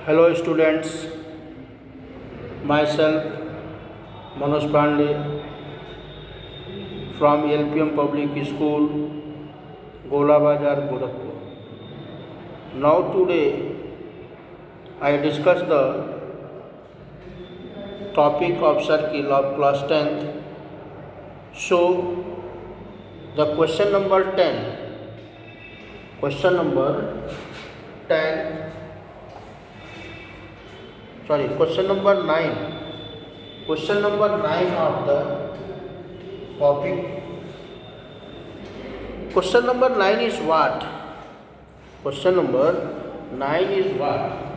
Hello students, myself Manoj Pandey from LPM Public School, Gola Bazar, Gorakhpur. Now today I discuss the topic of circle of class 10th. So the question number 10, question number 10 question number 9. Question number 9 of the topic. Question number 9 is what? Question number 9 is what?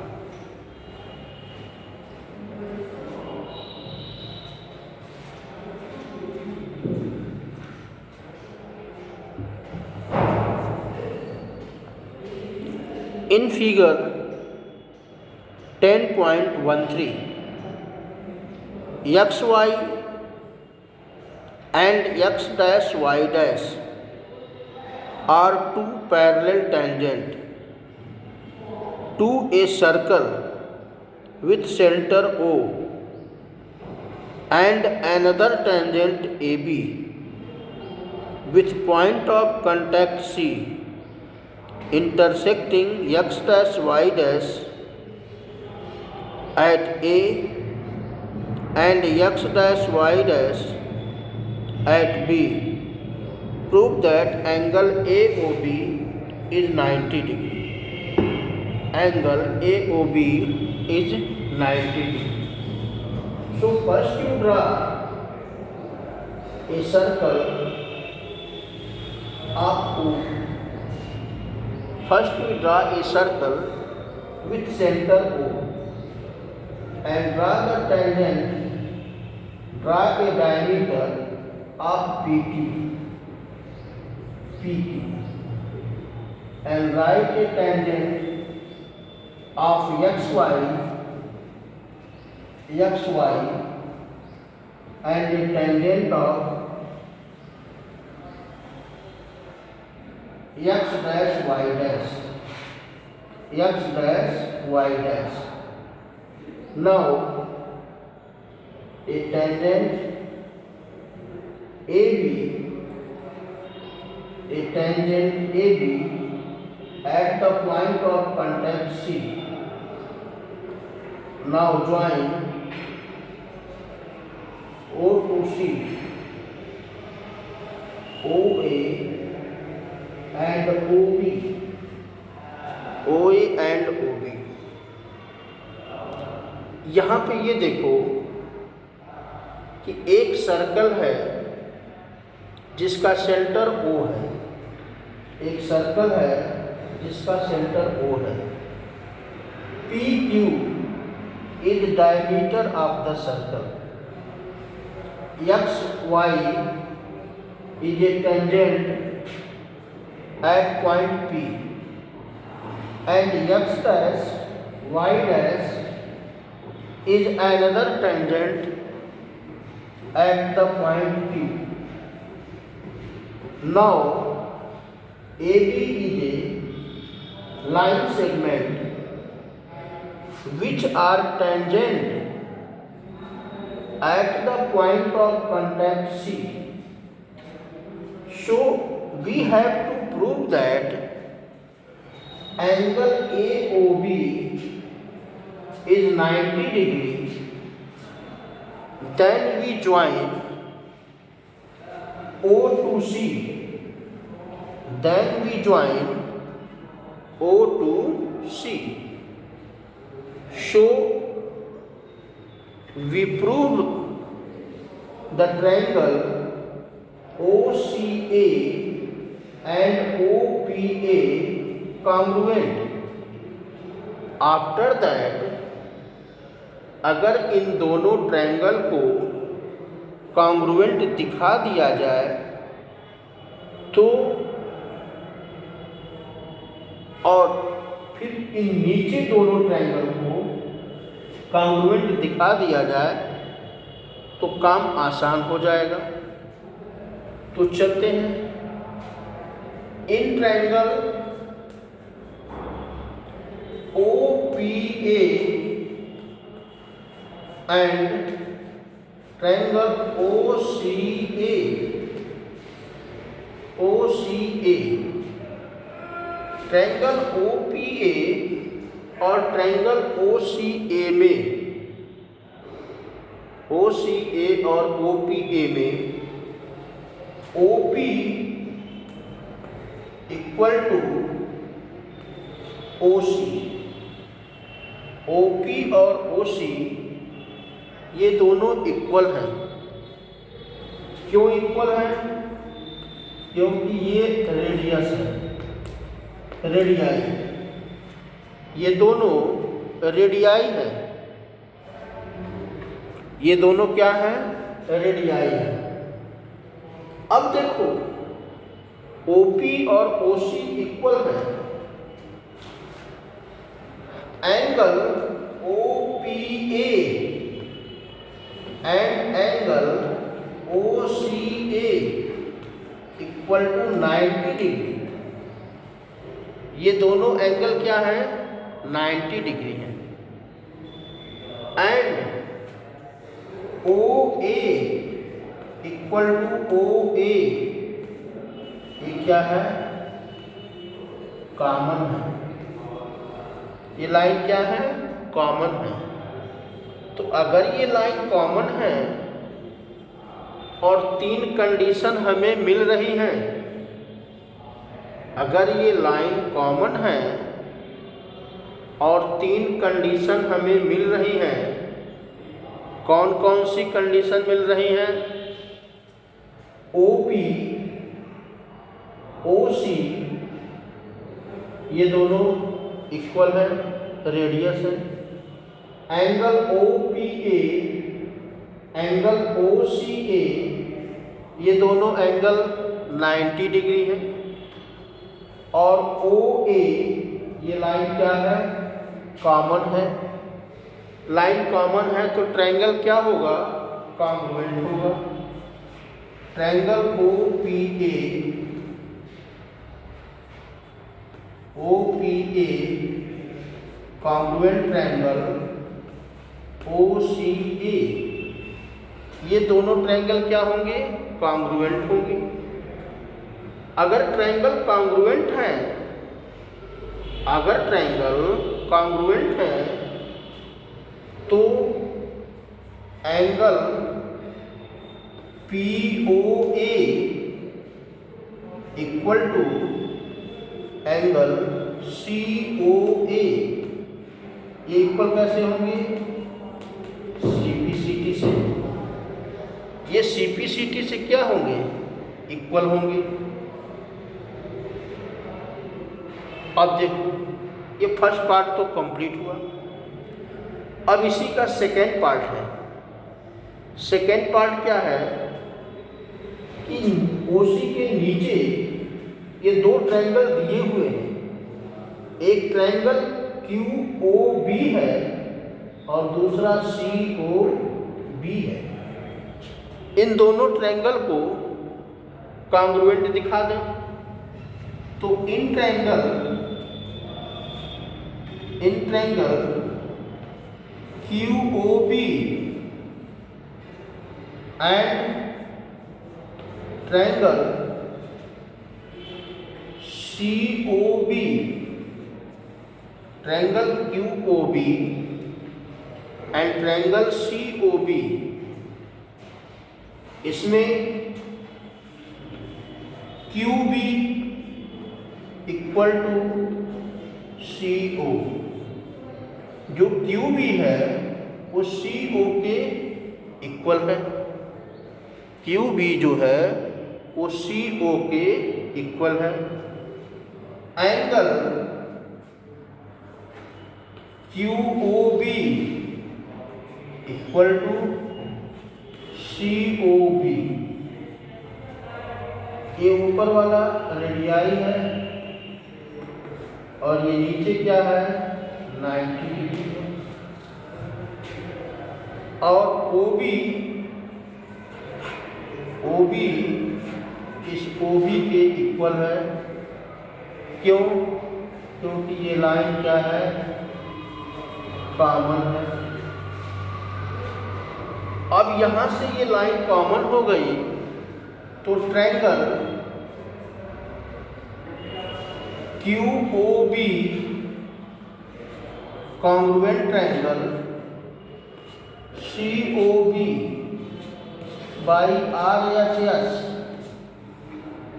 In figure 10.13, xy and x dash y dash are two parallel tangents to a circle with center O and another tangent AB with point of contact C intersecting x dash y dash at A and x dash y dash at B. Prove that angle AOB is 90 degree. Angle AOB is 90 degree. So first you draw a circle of O. First we draw a circle with center O and draw the tangent, draw a diameter of PT and write a tangent of xy and a tangent of x dash y dash. Now a tangent AB at the point of contact C. Now join O to C, OA and OB. यहाँ पे ये देखो कि एक circle है जिसका centre O है, एक सर्कल है जिसका सेंटर O है. PQ is diameter of the circle. XY is a tangent at point P and x dash y dash is another tangent at the point P. Now AB is a line segment which are tangent at the point of contact C. So we have to prove that angle AOB is 90 degree. Then we join O to C. Then we join O to C. So we prove the triangle OCA and OPA congruent. After that, अगर इन दोनों triangle को congruent दिखा दिया जाए तो और फिर इन नीचे दोनों ट्रायंगल को कॉन्ग्रुएंट दिखा दिया जाए तो काम आसान हो जाएगा. तो चलते हैं. In triangle OP OPA and triangle OCA, triangle OPA और ट्रायंगल OCA में, OCA और OPA में OP equal to OC, OP और OC ये दोनों इक्वल हैं। क्यों इक्वल हैं? क्योंकि ये रेडियस है, रेडियाई, ये दोनों रेडियाई है, ये दोनों क्या है? रेडियाई है। अब देखो OP और OC इक्वल है, angle OPA and angle OCA equal to 90 degree. ये दोनों एंगल क्या है? 90 डिग्री है। And OA equal to OA, ये क्या है? कॉमन है। ये लाइन क्या है? कॉमन है। तो अगर ये लाइन कॉमन है और तीन कंडीशन हमें मिल रही हैं, अगर ये लाइन कॉमन है और तीन कंडीशन हमें मिल रही हैं, कौन कौन सी कंडीशन मिल रही हैं? OP OC ये दोनों इक्वल है, रेडियस है। एंगल OPA एंगल OCA ये दोनों एंगल 90 डिग्री है। और OA ये लाइन क्या है? कॉमन है। लाइन कॉमन है तो ट्रायंगल क्या होगा? कॉन्ग्रुएंट होगा। Triangle OPA congruent triangle OCA, ये दोनों ट्रायंगल क्या होंगे? कॉन्ग्रुएंट होंगे। अगर ट्रायंगल कॉन्ग्रुएंट है, अगर ट्रायंगल कॉन्ग्रुएंट है तो angle POA equal to angle COA, ये इक्वल कैसे होंगे? CPCT से। ये CPCT से क्या होंगे? इक्वल होंगे। अब देखो ये फर्स्ट पार्ट तो कंप्लीट हुआ। अब इसी का सेकेंड पार्ट है। सेकेंड पार्ट क्या है कि OC के नीचे ये दो ट्रायंगल दिए हुए हैं। एक ट्रायंगल QOB है और दूसरा COB है। इन दोनों ट्रायंगल को कॉन्ग्रुएंट दिखा दें तो in triangle QOB and triangle COB, triangle QOB and triangle COB, इसमें QB इक्वल टू CO, जो QB है वो CO के इक्वल है। QB जो है वो CO के इक्वल है। Angle QOB equal to COB, ये ऊपर वाला रेडियाई है और ये नीचे क्या है? 90 डिग्री है। और OB इस OB के इक्वल है। क्यों? क्योंकि ये लाइन क्या है? कॉमन है। अब यहां से ये लाइन कॉमन हो गई तो triangle QOB congruent triangle COB by RHS,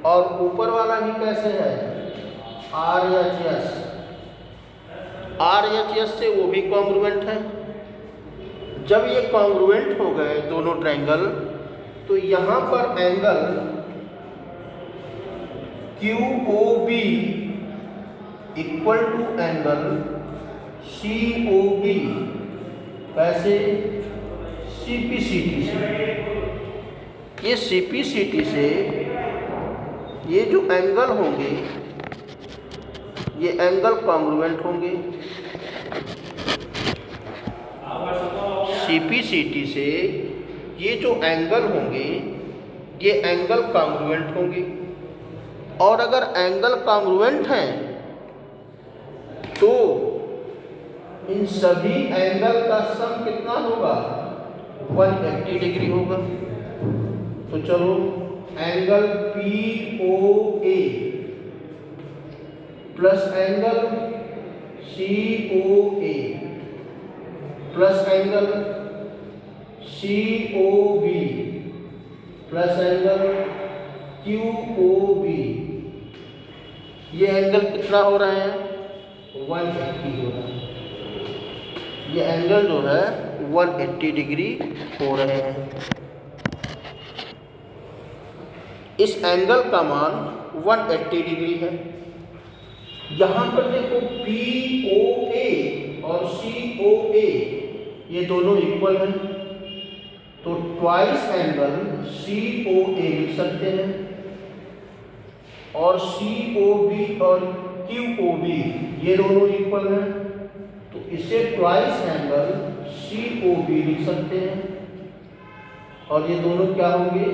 और ऊपर वाला भी कैसे है RHS, RHS से वो भी कॉन्ग्रुएंट है। जब ये कॉन्ग्रुएंट हो गए दोनों ट्रायंगल तो यहाँ पर angle QOB equal to angle COB कैसे CPCT से। ये CPCT से ये जो एंगल होंगे ये एंगल कॉन्ग्रुएंट होंगे। CPCT से ये जो एंगल होंगे ये एंगल कॉन्ग्रुएंट होंगे, और अगर एंगल कॉन्ग्रुएंट हैं तो इन सभी एंगल का सम कितना होगा 180 डिग्री होगा। तो चलो angle POA plus angle COA plus angle COB plus angle QOB, ये एंगल कितना हो रहा है 180 हो रहा है। ये एंगल जो है 180 डिग्री हो रहे हैं। इस एंगल का मान 180 डिग्री है। यहाँ पर देखो POA और COA ये दोनों इक्वल हैं, तो ट्वाइस एंगल COA लिख सकते हैं, और COB और QOB ये दोनों इक्वल हैं, तो इसे ट्वाइस एंगल COB लिख सकते हैं, और ये दोनों क्या होंगे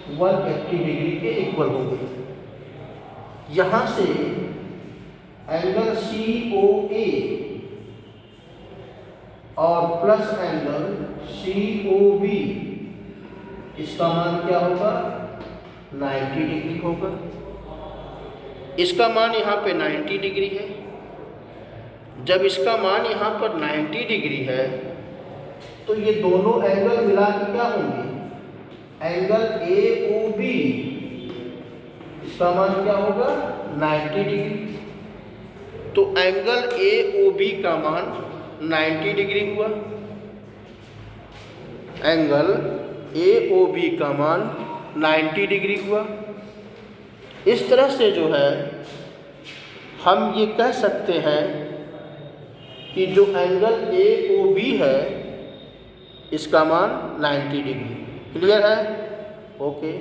180 डिग्री के इक्वल होंगे। यहाँ से एंगल COA और प्लस एंगल COB इसका मान क्या होगा 90 डिग्री होगा। इसका मान यहाँ पे 90 डिग्री है। जब इसका मान यहाँ पर 90 डिग्री है तो ये दोनों एंगल मिला के क्या होंगे एंगल AOB, इसका मान क्या होगा 90 डिग्री। तो एंगल AOB का मान 90 डिग्री हुआ, एंगल AOB का मान 90 डिग्री हुआ। इस तरह से जो है हम ये कह सकते हैं कि जो एंगल AOB है इसका मान 90 डिग्री। क्लियर है? ओके,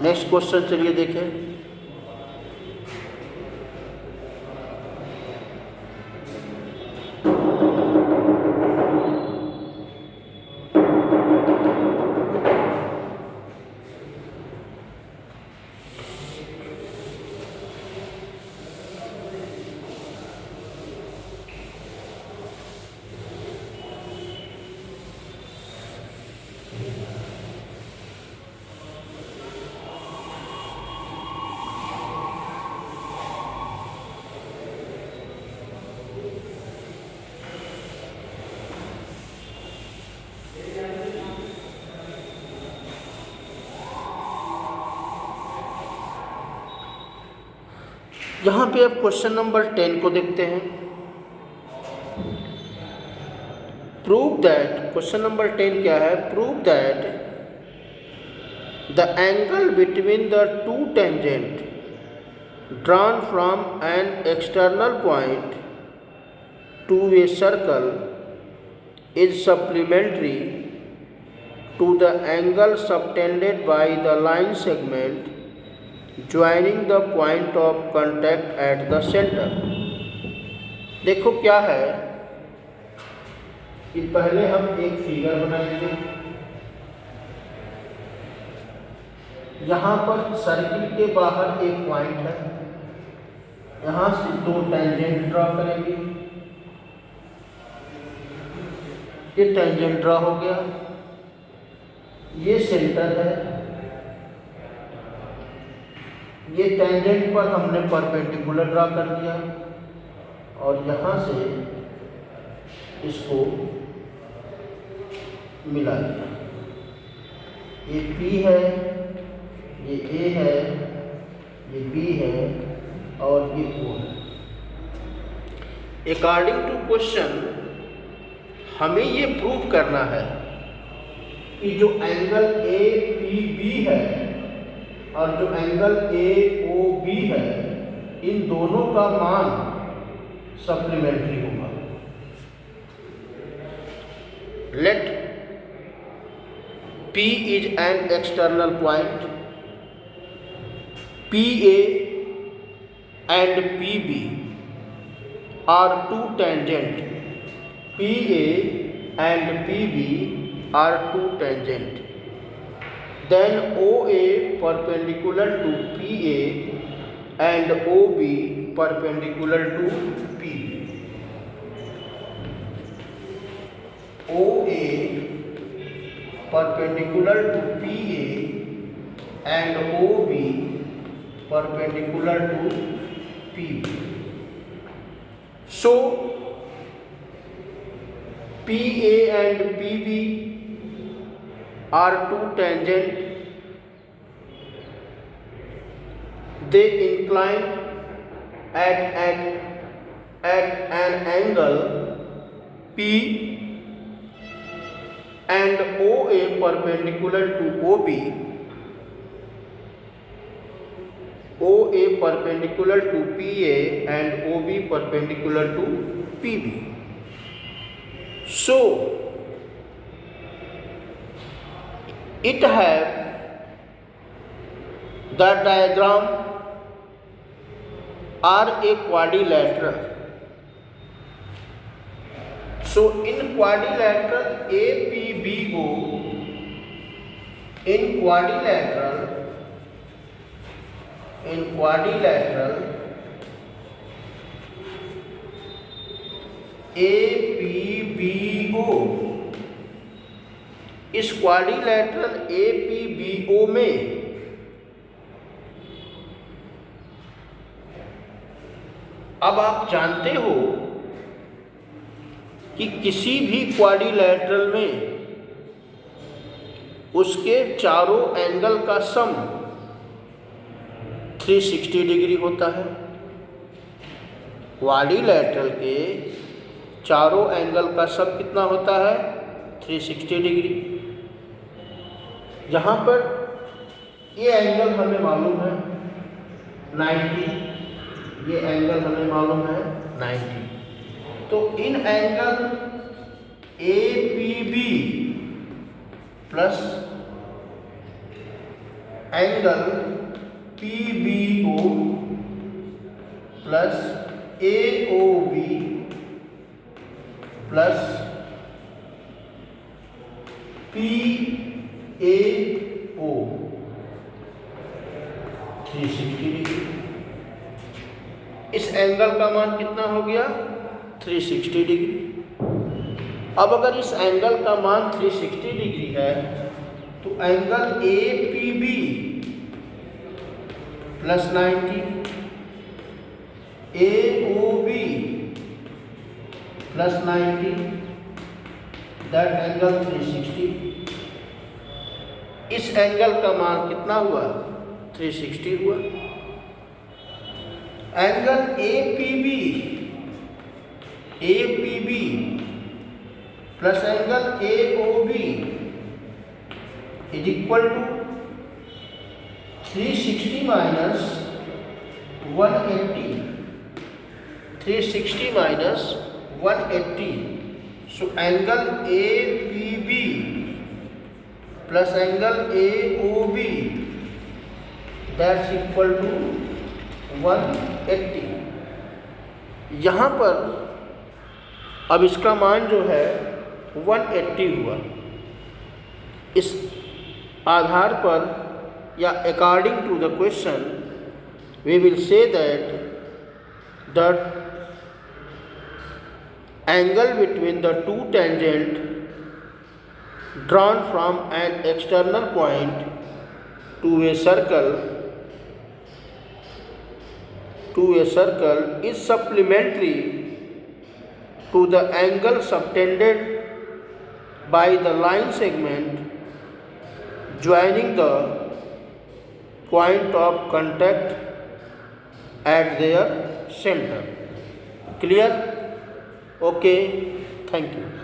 नेक्स्ट क्वेश्चन चलिए देखें। यहाँ पे अब क्वेश्चन नंबर 10 को देखते हैं। प्रूव दैट, क्वेश्चन नंबर 10 क्या है? Prove that the angle between the two tangent drawn from an external point to a circle is supplementary to the angle subtended by the line segment joining the point of contact at the centre. देखो क्या है कि पहले हम एक figure बनाएंगे। यहाँ पर सर्किल के बाहर एक पॉइंट है, यहाँ से दो टेंजेंट ड्रॉ करेंगे ये टेंजेंट ड्रा हो गया, ये सेंटर है, ये टेंजेंट पर हमने परपेंडिकुलर ड्रा कर दिया और यहाँ से इसको मिला दिया। ये P है, ये A है, ये B है और ये O है। अकॉर्डिंग टू क्वेश्चन हमें ये प्रूव करना है कि जो एंगल APB है और जो एंगल AOB है, इन दोनों का मान सप्लीमेंट्री होगा। Let P is an external point, PA and PB are two tangent, PA and PB are two tangent. Then OA perpendicular to PA and OB perpendicular to PB. OA perpendicular to PA and OB perpendicular to PB. So PA and PB are two tangent. They incline at an angle P and OA perpendicular to OB, OA perpendicular to PA and OB perpendicular to PB. So it have the diagram are a quadrilateral. So in quadrilateral APBO, in quadrilateral APBO, इस quadrilateral APBO में अब आप जानते हो कि किसी भी quadrilateral में उसके चारों एंगल का सम 360 डिग्री होता है। क्वाड्रिलैटरल के चारों एंगल का सम कितना होता है? 360 डिग्री। यहाँ पर ये एंगल हमें मालूम है 90, ये एंगल हमें मालूम है 90। तो इन angle APB plus angle PBO plus AOB plus PAO 360 degree. इस एंगल का मान कितना हो गया? 360 डिग्री। अब अगर इस एंगल का मान 360 डिग्री है तो angle APB plus 90, AOB plus 90, that angle 360। इस एंगल का मान कितना हुआ? 360 हुआ। Angle APB plus angle AOB is equal to 360 minus 180, 360 minus 180। So angle APB plus angle AOB that's equal to 180। यहाँ पर अब इसका मान जो है 180 हुआ। इस आधार पर या according to the question we will say that the angle between the two tangent drawn from an external point to a circle is supplementary to the angle subtended by the line segment joining the point of contact at their center. Clear? Okay, thank you.